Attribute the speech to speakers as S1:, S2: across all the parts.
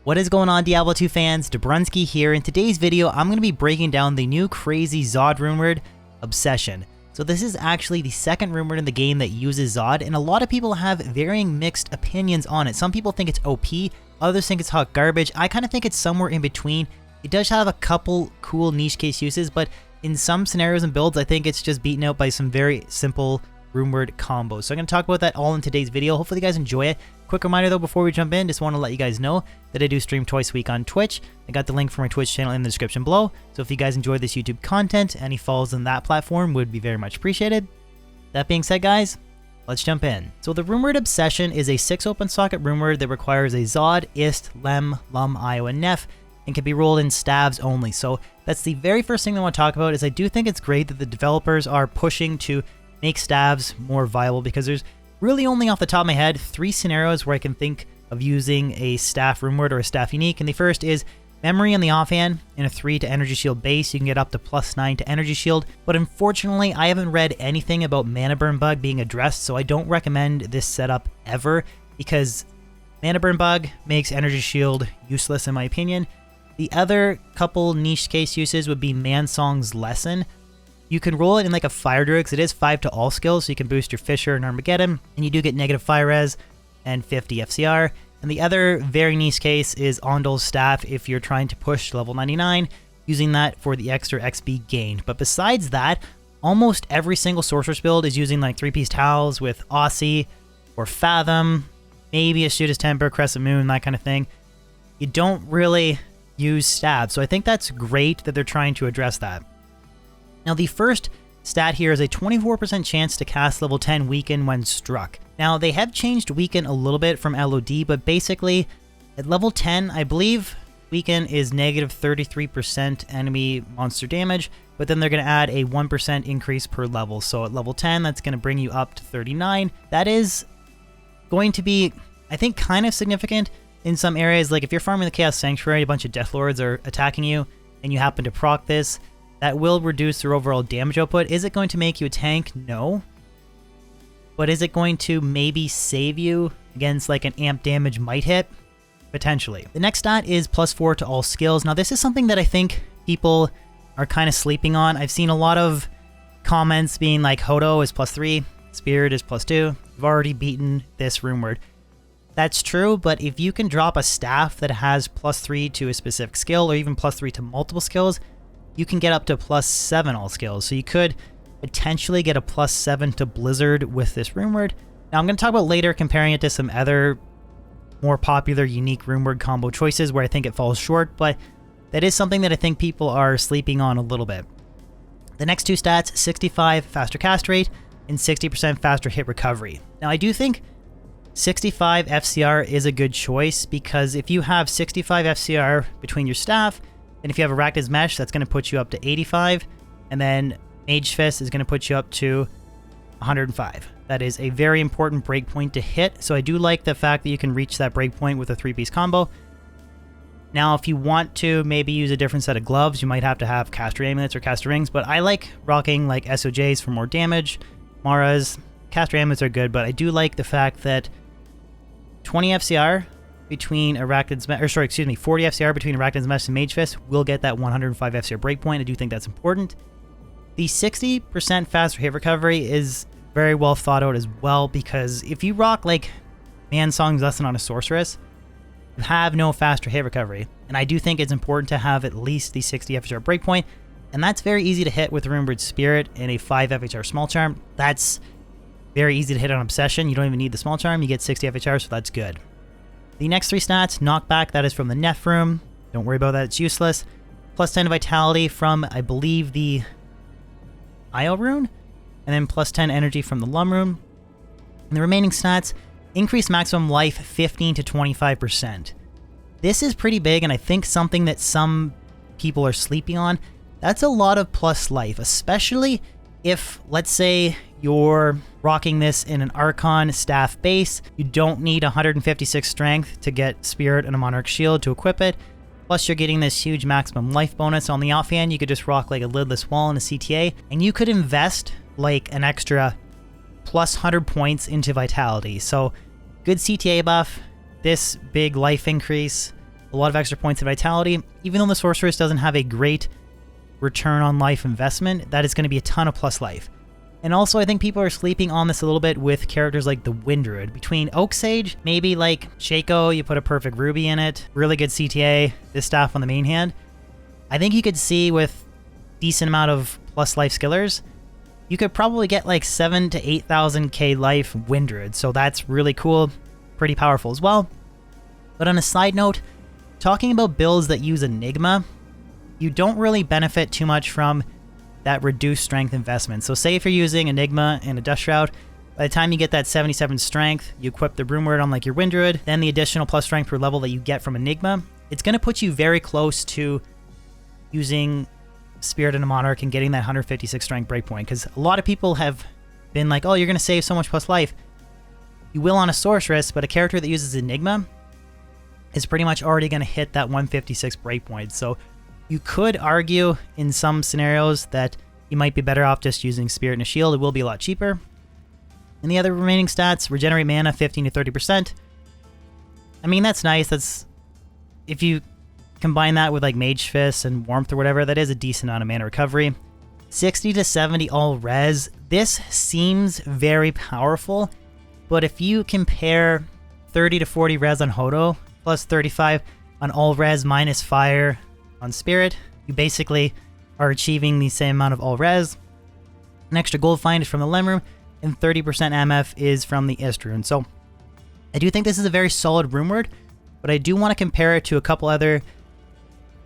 S1: What is going on, Diablo 2 fans? Dobrunsky here. In today's video, I'm going to be breaking down the new crazy ZOD rune word, Obsession. So this is actually the second rune word in the game that uses ZOD, and a lot of people have varying mixed opinions on it. Some people think it's OP, others think it's hot garbage. I kind of think it's somewhere in between. It does have a couple cool niche case uses, but in some scenarios and builds, I think it's just beaten out by some very simple rune word combos. So I'm going to talk about that all in today's video. Hopefully you guys enjoy it. Quick reminder though, before we jump in, just want to let you guys know that I do stream twice a week on Twitch. I got the link for my Twitch channel in the description below. So if you guys enjoy this YouTube content, any follows on that platform would be very much appreciated. That being said, guys, let's jump in. So the rune word Obsession is a 6 open socket rune word that requires a ZOD, IST, LEM, LUM, IO, and NEF, and can be rolled in stabs only. So that's the very first thing I want to talk about. Is I do think it's great that the developers are pushing to make stabs more viable, because there's really only off the top of my head 3 scenarios where I can think of using a staff rune word or a staff unique. And the first is memory on the offhand in a 3 to energy shield base. You can get up to +9 to energy shield, but unfortunately I haven't read anything about mana burn bug being addressed, so I don't recommend this setup ever, because mana burn bug makes energy shield useless in my opinion. The other couple niche case uses would be Mansong's Lesson. You can roll it in like a fire druid because it is 5 to all skills, so you can boost your Fisher and Armageddon, and you do get negative fire res and 50 FCR. And the other very niche case is Ondol's Staff if you're trying to push to level 99, using that for the extra XP gained. But besides that, almost every single sorceress build is using like 3-piece towels with Aussie or Fathom, maybe a Shoot His Temper, Crescent Moon, that kind of thing. You don't really use stab, so I think that's great that they're trying to address that. Now the first stat here is a 24% chance to cast level 10 Weaken when struck. Now they have changed Weaken a little bit from LOD, but basically at level 10, I believe Weaken is negative 33% enemy monster damage, but then they're going to add a 1% increase per level. So at level 10, that's going to bring you up to 39. That is going to be, I think, kind of significant in some areas. Like if you're farming the Chaos Sanctuary, a bunch of Death Lords are attacking you, and you happen to proc this, that will reduce their overall damage output. Is it going to make you a tank? No. But is it going to maybe save you against like an amp damage might hit? Potentially. The next stat is +4 to all skills. Now this is something that I think people are kind of sleeping on. I've seen a lot of comments being like Hodo is +3, Spirit is +2. You've already beaten this rune word. That's true, but if you can drop a staff that has +3 to a specific skill, or even +3 to multiple skills, you can get up to +7 all skills. So you could potentially get a +7 to Blizzard with this rune word. Now I'm going to talk about later comparing it to some other more popular unique rune word combo choices where I think it falls short, but that is something that I think people are sleeping on a little bit. The next 2 stats, 65 faster cast rate and 60% faster hit recovery. Now I do think 65 FCR is a good choice, because if you have 65 FCR between your staff, and if you have Arachnid's Mesh, that's going to put you up to 85, and then Mage Fist is going to put you up to 105. That is a very important breakpoint to hit, so I do like the fact that you can reach that breakpoint with a 3-piece combo. Now, if you want to maybe use a different set of gloves, you might have to have caster amulets or caster rings, but I like rocking like SOJs for more damage. Mara's caster amulets are good, but I do like the fact that 20 FCR between Arachnid's Mesh, or sorry, excuse me, 40 FCR between Arachnid's Mesh and Mage Fist will get that 105 FCR breakpoint. I do think that's important. The 60% faster hit recovery is very well thought out as well, because if you rock like Mansong's Lesson on a sorceress, you have no faster hit recovery. And I do think it's important to have at least the 60 FHR breakpoint, and that's very easy to hit with Remembered Spirit and a 5 FHR small charm. That's very easy to hit on Obsession. You don't even need the small charm, you get 60 FHR, so that's good. The next 3 stats, knockback, that is from the Nef room. Don't worry about that, it's useless. +10 to vitality from, I believe, the IO rune, and then +10 energy from the Lum rune. And the remaining stats, increase maximum life 15 to 25%. This is pretty big, and I think something that some people are sleeping on. That's a lot of plus life, especially if, let's say, you're rocking this in an Archon staff base. You don't need 156 strength to get Spirit and a Monarch Shield to equip it. Plus you're getting this huge maximum life bonus. On the offhand, you could just rock like a Lidless Wall and a CTA, and you could invest like an extra plus 100 points into Vitality. So good CTA buff, this big life increase, a lot of extra points of vitality. Even though the sorceress doesn't have a great return on life investment, that is going to be a ton of plus life. And also, I think people are sleeping on this a little bit with characters like the Wind Druid. Between Oak Sage, maybe like Shaco, you put a perfect Ruby in it, really good CTA, this staff on the main hand. I think you could see with decent amount of plus life skillers, you could probably get like 7 to 8,000 K life Wind Druid. So that's really cool, pretty powerful as well. But on a side note, talking about builds that use Enigma, you don't really benefit too much from that reduced strength investment. So say if you're using Enigma and a Dust Shroud, by the time you get that 77 strength, you equip the Rune Word on like your Wind Druid, then the additional plus strength per level that you get from Enigma, it's going to put you very close to using Spirit and a Monarch and getting that 156 strength breakpoint. Because a lot of people have been like, oh, you're going to save so much plus life. You will on a Sorceress, but a character that uses Enigma is pretty much already going to hit that 156 breakpoint. So you could argue in some scenarios that you might be better off just using Spirit and a Shield. It will be a lot cheaper. And the other remaining stats, regenerate mana 15 to 30%. I mean, that's nice. That's, if you combine that with like Mage Fist and Warmth or whatever, that is a decent amount of mana recovery. 60 to 70 all res. This seems very powerful, but if you compare 30 to 40 res on Hodo plus 35 on all res minus fire on Spirit, you basically are achieving the same amount of all res. An extra gold find is from the Lem Room, and 30% MF is from the Ist Rune. So I do think this is a very solid Rune Word, but I do want to compare it to a couple other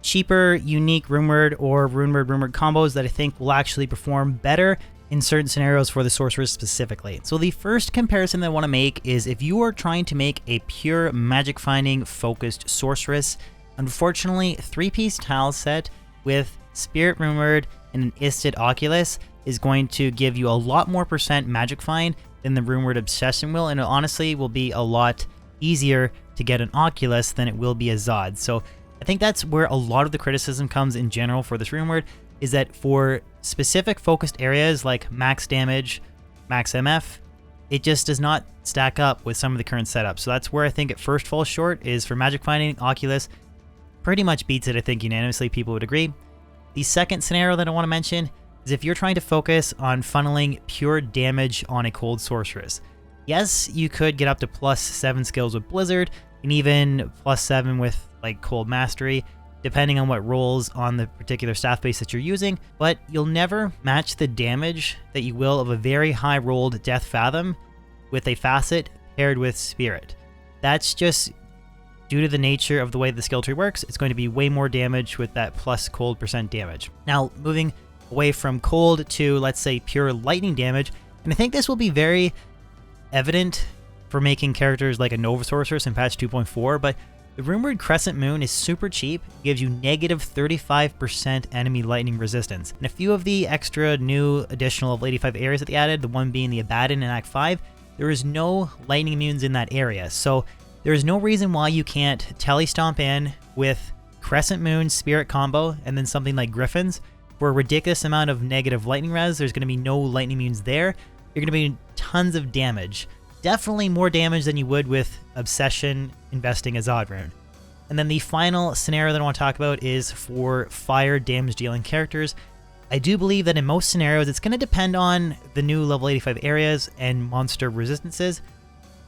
S1: cheaper, unique Rune Word or Rune Word combos that I think will actually perform better in certain scenarios for the Sorceress specifically. So the first comparison that I want to make is if you are trying to make a pure magic finding focused Sorceress, unfortunately, 3-piece tile set with Spirit Rune Word and an Isted Oculus is going to give you a lot more % magic find than the Rune Word Obsession will, and it honestly will be a lot easier to get an Oculus than it will be a ZOD. So I think that's where a lot of the criticism comes in general for this Rune Word, is that for specific focused areas like max damage, max MF, it just does not stack up with some of the current setups. So that's where I think it first falls short, is for magic finding. Oculus pretty much beats it, I think unanimously people would agree. The second scenario that I want to mention is if you're trying to focus on funneling pure damage on a cold Sorceress. Yes, you could get up to +7 skills with Blizzard, and even +7 with like Cold Mastery, depending on what rolls on the particular staff base that you're using, but you'll never match the damage that you will of a very high rolled Death Fathom with a Facet paired with Spirit. That's just due to the nature of the way the skill tree works. It's going to be way more damage with that plus cold % damage. Now, moving away from cold to, let's say, pure lightning damage, and I think this will be very evident for making characters like a Nova Sorceress in patch 2.4, but the Rune Word Crescent Moon is super cheap. It gives you negative 35% enemy lightning resistance. And a few of the extra new additional level 85 areas that they added, the one being the Abaddon in Act 5, there is no lightning immunes in that area. So there is no reason why you can't Telestomp in with Crescent Moon Spirit combo and then something like Griffins for a ridiculous amount of negative lightning res. There's going to be no lightning immunes there. You're going to be tons of damage. Definitely more damage than you would with Obsession investing a ZOD rune. And then the final scenario that I want to talk about is for fire damage dealing characters. I do believe that in most scenarios it's going to depend on the new level 85 areas and monster resistances,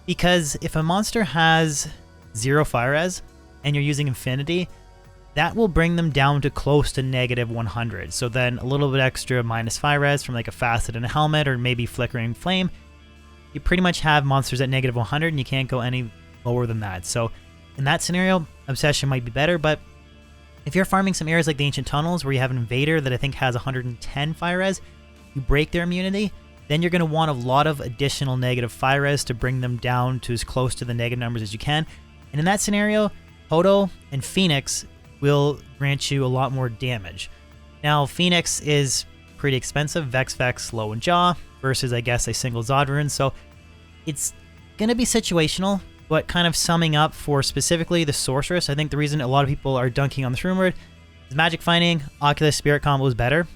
S1: because if a monster has 0 fire res and you're using Infinity, that will bring them down to close to negative 100. So then a little bit extra minus fire res from like a Facet and a Helmet or maybe Flickering Flame, you pretty much have monsters at negative 100 and you can't go any lower than that. So in that scenario, Obsession might be better, but if you're farming some areas like the Ancient Tunnels where you have an Invader that I think has 110 fire res, you break their immunity, then you're going to want a lot of additional negative fire res to bring them down to as close to the negative numbers as you can. And in that scenario, Hodo and Phoenix will grant you a lot more damage. Now, Phoenix is pretty expensive, Vex, Low, and Jaw, versus, I guess, a single ZOD rune, so it's going to be situational, but kind of summing up for specifically the Sorceress, I think the reason a lot of people are dunking on this Rune Word is Magic Finding, Oculus Spirit combo is better.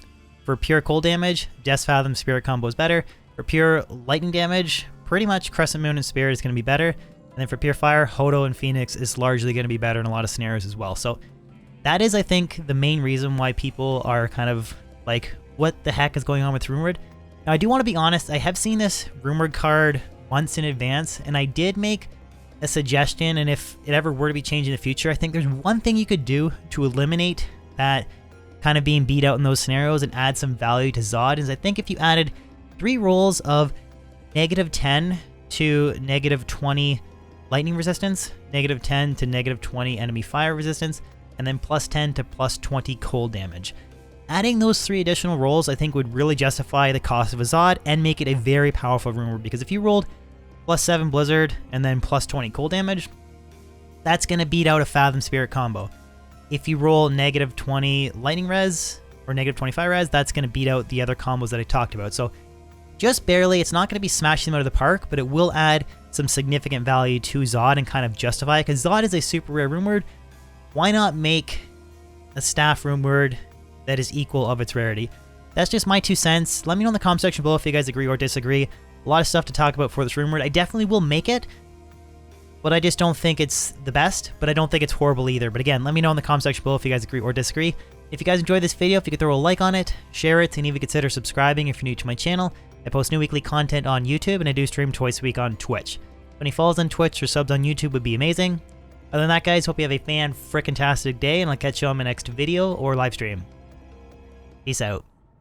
S1: For pure cold damage, Death Fathom Spirit combo is better. For pure lightning damage, pretty much Crescent Moon and Spirit is going to be better. And then for Purifier, Hodo and Phoenix is largely going to be better in a lot of scenarios as well. So that is, I think, the main reason why people are kind of like, what the heck is going on with Rune? Now, I do want to be honest, I have seen this Rune card months in advance, and I did make a suggestion, and if it ever were to be changed in the future, I think there's one thing you could do to eliminate that kind of being beat out in those scenarios and add some value to ZOD, is I think if you added 3 rolls of -10 to -20 lightning resistance, -10 to -20 enemy fire resistance, and then +10 to +20 cold damage. Adding those 3 additional rolls I think would really justify the cost of a ZOD and make it a very powerful Rune Word, because if you rolled +7 Blizzard and then +20 cold damage, that's going to beat out a Fathom Spirit combo. If you roll -20 lightning res or -25 res, that's going to beat out the other combos that I talked about. So just barely, it's not going to be smashing them out of the park, but it will add some significant value to ZOD and kind of justify it, because ZOD is a super rare Rune Word. Why not make a staff Rune Word that is equal of its rarity? That's just my 2 cents. Let me know in the comment section below if you guys agree or disagree. A lot of stuff to talk about for this Rune Word. I definitely will make it, but I just don't think it's the best, but I don't think it's horrible either. But again, let me know in the comment section below if you guys agree or disagree. If you guys enjoyed this video, if you could throw a like on it, share it, and even consider subscribing if you're new to my channel. I post new weekly content on YouTube, and I do stream twice a week on Twitch. Any follows on Twitch or subs on YouTube would be amazing. Other than that, guys, hope you have a fan-frickin-tastic day, and I'll catch you on my next video or live stream. Peace out.